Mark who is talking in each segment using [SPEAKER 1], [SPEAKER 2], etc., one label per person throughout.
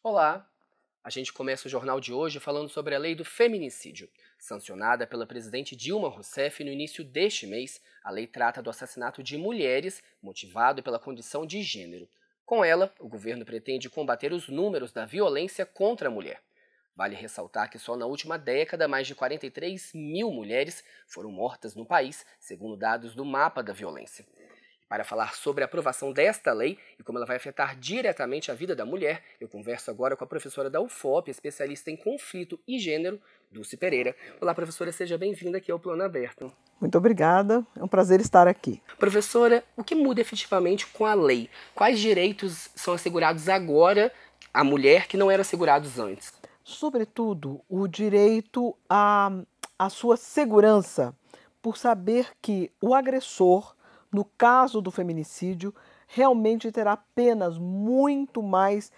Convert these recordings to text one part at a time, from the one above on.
[SPEAKER 1] Olá! A gente começa o jornal de hoje falando sobre a lei do feminicídio. Sancionada pela presidente Dilma Rousseff no início deste mês, a lei trata do assassinato de mulheres motivado pela condição de gênero. Com ela, o governo pretende combater os números da violência contra a mulher. Vale ressaltar que só na última década, mais de 43 mil mulheres foram mortas no país, segundo dados do Mapa da Violência. Para falar sobre a aprovação desta lei e como ela vai afetar diretamente a vida da mulher, eu converso agora com a professora da UFOP, especialista em conflito e gênero, Dulce Pereira. Olá, professora, seja bem-vinda aqui ao Plano Aberto.
[SPEAKER 2] Muito obrigada, é um prazer estar aqui.
[SPEAKER 1] Professora, o que muda efetivamente com a lei? Quais direitos são assegurados agora à mulher que não eram assegurados antes?
[SPEAKER 2] Sobretudo, o direito à sua segurança, por saber que o agressor, no caso do feminicídio, realmente terá penas muito mais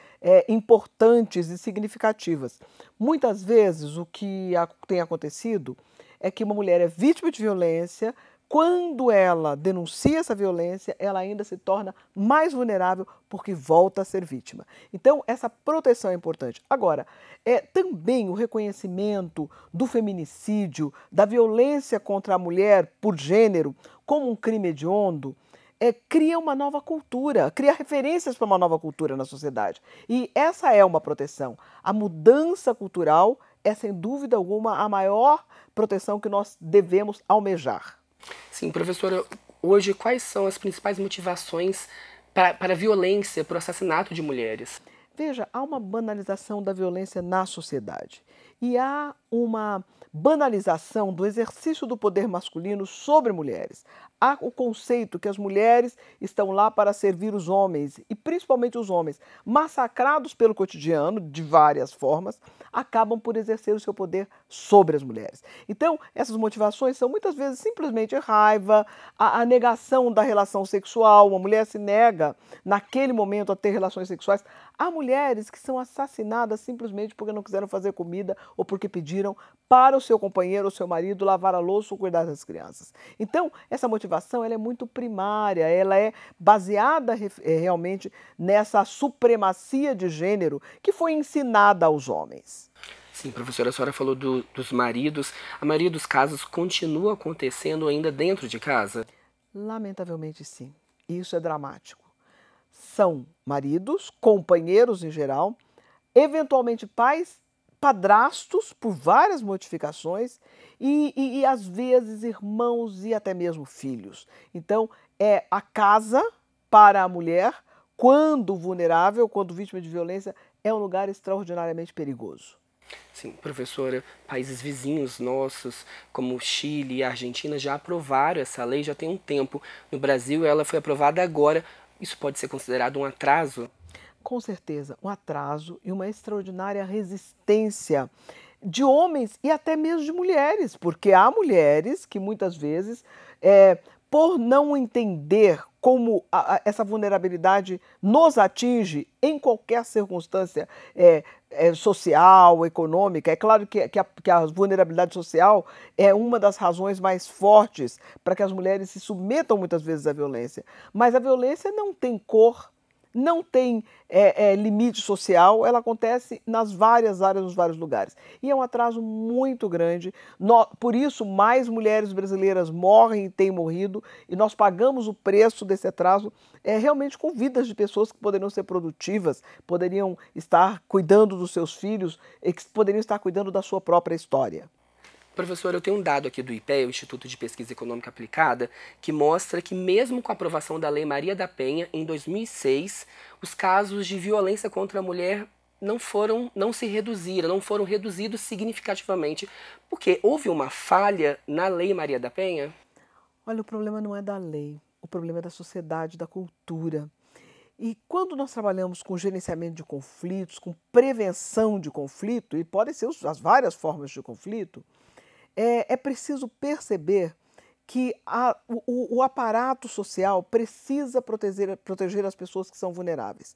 [SPEAKER 2] importantes e significativas. Muitas vezes o que tem acontecido é que uma mulher é vítima de violência, quando ela denuncia essa violência, ela ainda se torna mais vulnerável porque volta a ser vítima. Então, essa proteção é importante. Agora, também o reconhecimento do feminicídio, da violência contra a mulher por gênero, como um crime hediondo, cria uma nova cultura, cria referências para uma nova cultura na sociedade. E essa é uma proteção. A mudança cultural é, sem dúvida alguma, a maior proteção que nós devemos almejar.
[SPEAKER 1] Sim, professora, hoje quais são as principais motivações para a violência, para o assassinato de mulheres?
[SPEAKER 2] Veja, há uma banalização da violência na sociedade e há uma banalização do exercício do poder masculino sobre mulheres. Há o conceito que as mulheres estão lá para servir os homens, e principalmente os homens, massacrados pelo cotidiano, de várias formas, acabam por exercer o seu poder sobre as mulheres. Então, essas motivações são muitas vezes simplesmente raiva, a negação da relação sexual, uma mulher se nega naquele momento a ter relações sexuais. Há mulheres que são assassinadas simplesmente porque não quiseram fazer comida ou porque pediram para o seu companheiro ou seu marido lavar a louça ou cuidar das crianças. Então, essa motivação ela é muito primária, ela é baseada realmente nessa supremacia de gênero que foi ensinada aos homens.
[SPEAKER 1] Sim, professora, a senhora falou dos maridos. A maioria dos casos continua acontecendo ainda dentro de casa?
[SPEAKER 2] Lamentavelmente, sim. Isso é dramático. São maridos, companheiros em geral, eventualmente pais, padrastos por várias modificações e às vezes irmãos e até mesmo filhos. Então é a casa para a mulher, quando vulnerável, quando vítima de violência, é um lugar extraordinariamente perigoso.
[SPEAKER 1] Sim, professora, países vizinhos nossos, como Chile e Argentina, já aprovaram essa lei já tem um tempo. No Brasil, ela foi aprovada agora. Isso pode ser considerado um atraso?
[SPEAKER 2] Com certeza, um atraso e uma extraordinária resistência de homens e até mesmo de mulheres, porque há mulheres que muitas vezes, por não entender como essa vulnerabilidade nos atinge em qualquer circunstância social, econômica, é claro que a vulnerabilidade social é uma das razões mais fortes para que as mulheres se submetam muitas vezes à violência, mas a violência não tem cor, não tem limite social, ela acontece nas várias áreas, nos vários lugares. E é um atraso muito grande, por isso mais mulheres brasileiras morrem e têm morrido, e nós pagamos o preço desse atraso realmente com vidas de pessoas que poderiam ser produtivas, poderiam estar cuidando dos seus filhos, e que poderiam estar cuidando da sua própria história.
[SPEAKER 1] Professor, eu tenho um dado aqui do IPEA, o Instituto de Pesquisa Econômica Aplicada, que mostra que mesmo com a aprovação da Lei Maria da Penha, em 2006, os casos de violência contra a mulher não foram reduzidos significativamente, porque houve uma falha na Lei Maria da Penha?
[SPEAKER 2] Olha, o problema não é da lei, o problema é da sociedade, da cultura. E quando nós trabalhamos com gerenciamento de conflitos, com prevenção de conflito, e podem ser as várias formas de conflito, é preciso perceber que o aparato social precisa proteger as pessoas que são vulneráveis.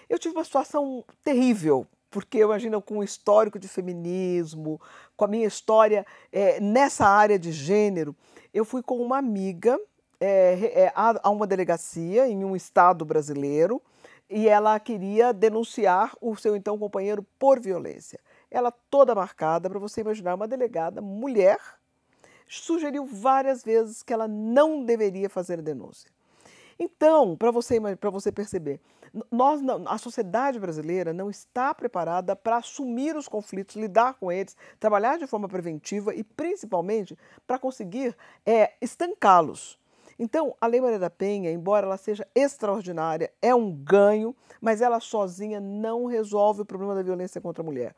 [SPEAKER 2] Eu tive uma situação terrível, porque eu imagino com o histórico de feminismo, com a minha história nessa área de gênero, eu fui com uma amiga a uma delegacia em um estado brasileiro, e ela queria denunciar o seu então companheiro por violência. Ela toda marcada, para você imaginar, uma delegada mulher, sugeriu várias vezes que ela não deveria fazer a denúncia. Então, para você perceber, a sociedade brasileira não está preparada para assumir os conflitos, lidar com eles, trabalhar de forma preventiva e, principalmente, para conseguir estancá-los. Então, a Lei Maria da Penha, embora ela seja extraordinária, é um ganho, mas ela sozinha não resolve o problema da violência contra a mulher.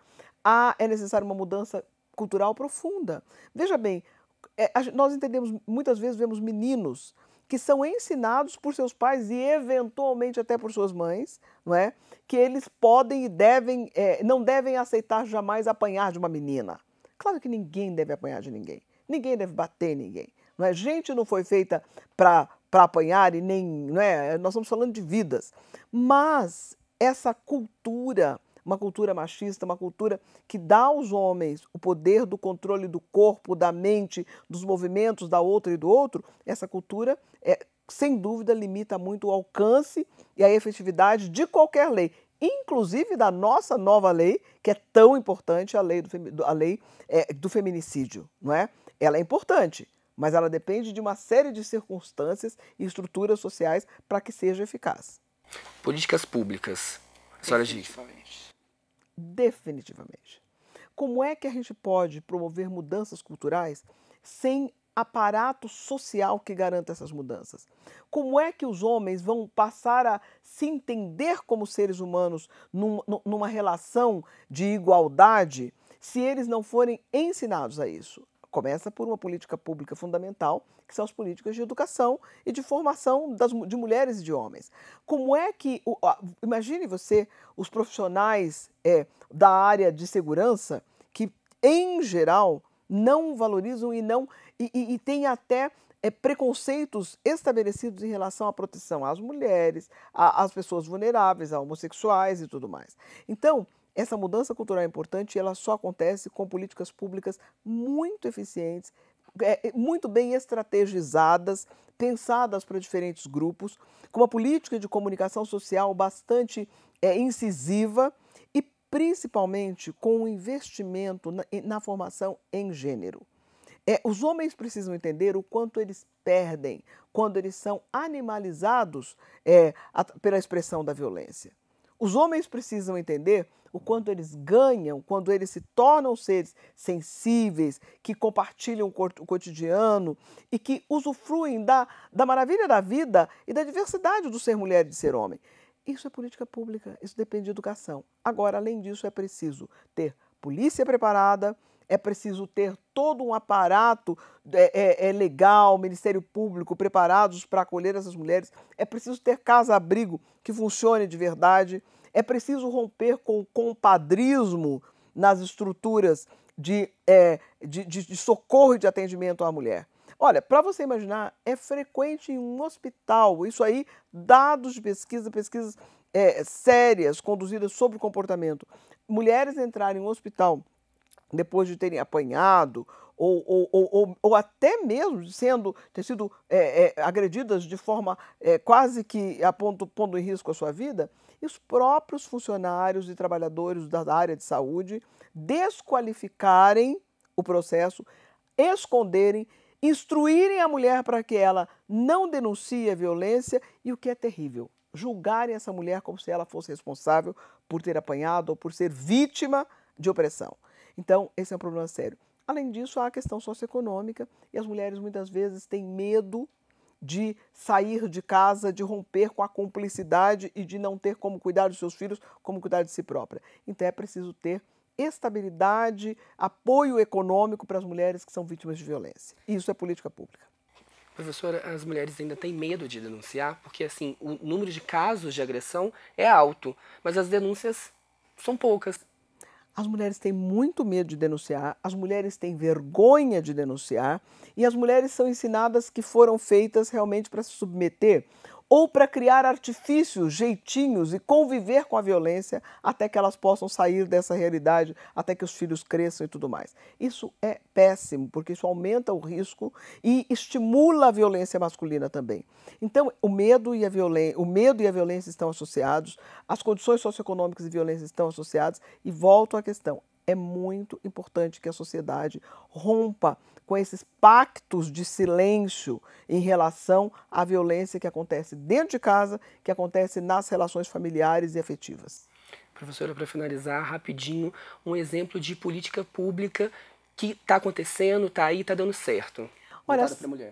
[SPEAKER 2] É necessária uma mudança cultural profunda. Veja bem, nós entendemos, muitas vezes vemos meninos que são ensinados por seus pais e eventualmente até por suas mães, não é? Que eles podem e devem, não devem aceitar jamais apanhar de uma menina. Claro que ninguém deve apanhar de ninguém, ninguém deve bater ninguém. Não é? Gente não foi feita para apanhar e nem, não é? Nós estamos falando de vidas. Mas essa cultura, uma cultura machista, uma cultura que dá aos homens o poder do controle do corpo, da mente, dos movimentos da outra e do outro, essa cultura, sem dúvida, limita muito o alcance e a efetividade de qualquer lei, inclusive da nossa nova lei, que é tão importante, a lei do feminicídio. Não é? Ela é importante, mas ela depende de uma série de circunstâncias e estruturas sociais para que seja eficaz.
[SPEAKER 1] Políticas públicas. A senhora diz.
[SPEAKER 2] Definitivamente. Como é que a gente pode promover mudanças culturais sem aparato social que garanta essas mudanças? Como é que os homens vão passar a se entender como seres humanos numa relação de igualdade se eles não forem ensinados a isso? Começa por uma política pública fundamental, que são as políticas de educação e de formação de mulheres e de homens. Como é que, imagine você, os profissionais da área de segurança, que, em geral, não valorizam e têm até preconceitos estabelecidos em relação à proteção às mulheres, às pessoas vulneráveis, a homossexuais e tudo mais. Então, essa mudança cultural é importante e ela só acontece com políticas públicas muito eficientes, muito bem estrategizadas, pensadas para diferentes grupos, com uma política de comunicação social bastante incisiva e, principalmente, com um investimento na formação em gênero. Os homens precisam entender o quanto eles perdem quando eles são animalizados pela expressão da violência. Os homens precisam entender o quanto eles ganham quando eles se tornam seres sensíveis, que compartilham o cotidiano e que usufruem da maravilha da vida e da diversidade do ser mulher e de ser homem. Isso é política pública, isso depende de educação. Agora, além disso, é preciso ter polícia preparada, é preciso ter todo um aparato legal, Ministério Público, preparados para acolher essas mulheres, é preciso ter casa-abrigo que funcione de verdade, é preciso romper com o compadrismo nas estruturas de socorro e de atendimento à mulher. Olha, para você imaginar, é frequente em um hospital, isso aí, dados de pesquisas sérias, conduzidas sobre o comportamento, mulheres entrarem em um hospital depois de terem apanhado ou até mesmo ter sido agredidas de forma quase que pondo em risco a sua vida, e os próprios funcionários e trabalhadores da área de saúde desqualificarem o processo, esconderem, instruírem a mulher para que ela não denuncie a violência e, o que é terrível, julgarem essa mulher como se ela fosse responsável por ter apanhado ou por ser vítima de opressão. Então, esse é um problema sério. Além disso, há a questão socioeconômica e as mulheres muitas vezes têm medo de sair de casa, de romper com a cumplicidade e de não ter como cuidar dos seus filhos, como cuidar de si própria. Então, é preciso ter estabilidade, apoio econômico para as mulheres que são vítimas de violência. Isso é política pública.
[SPEAKER 1] Professora, as mulheres ainda têm medo de denunciar, porque assim, o número de casos de agressão é alto, mas as denúncias são poucas.
[SPEAKER 2] As mulheres têm muito medo de denunciar, as mulheres têm vergonha de denunciar e as mulheres são ensinadas que foram feitas realmente para se submeter ou para criar artifícios, jeitinhos e conviver com a violência até que elas possam sair dessa realidade, até que os filhos cresçam e tudo mais. Isso é péssimo, porque isso aumenta o risco e estimula a violência masculina também. Então, o medo e a violência estão associados, as condições socioeconômicas e violência estão associadas, e volto à questão, é muito importante que a sociedade rompa com esses pactos de silêncio em relação à violência que acontece dentro de casa, que acontece nas relações familiares e afetivas.
[SPEAKER 1] Professora, para finalizar, rapidinho, um exemplo de política pública que está acontecendo, está aí, está dando certo.
[SPEAKER 2] Olha,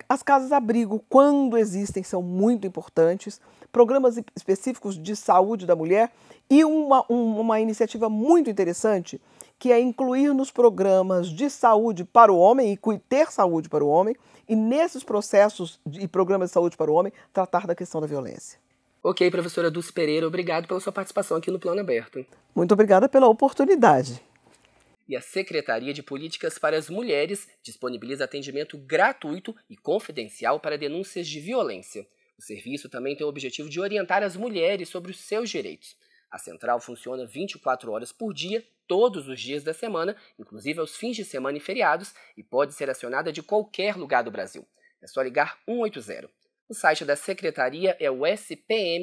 [SPEAKER 2] as casas-abrigo, quando existem, são muito importantes. Programas específicos de saúde da mulher e uma iniciativa muito interessante, que é incluir nos programas de saúde para o homem e ter saúde para o homem, e nesses processos e programas de saúde para o homem, tratar da questão da violência.
[SPEAKER 1] Ok, professora Dulce Pereira, obrigado pela sua participação aqui no Plano Aberto.
[SPEAKER 2] Muito obrigada pela oportunidade.
[SPEAKER 1] E a Secretaria de Políticas para as Mulheres disponibiliza atendimento gratuito e confidencial para denúncias de violência. O serviço também tem o objetivo de orientar as mulheres sobre os seus direitos. A central funciona 24 horas por dia, todos os dias da semana, inclusive aos fins de semana e feriados, e pode ser acionada de qualquer lugar do Brasil. É só ligar 180. O site da Secretaria é o spm.gov.br.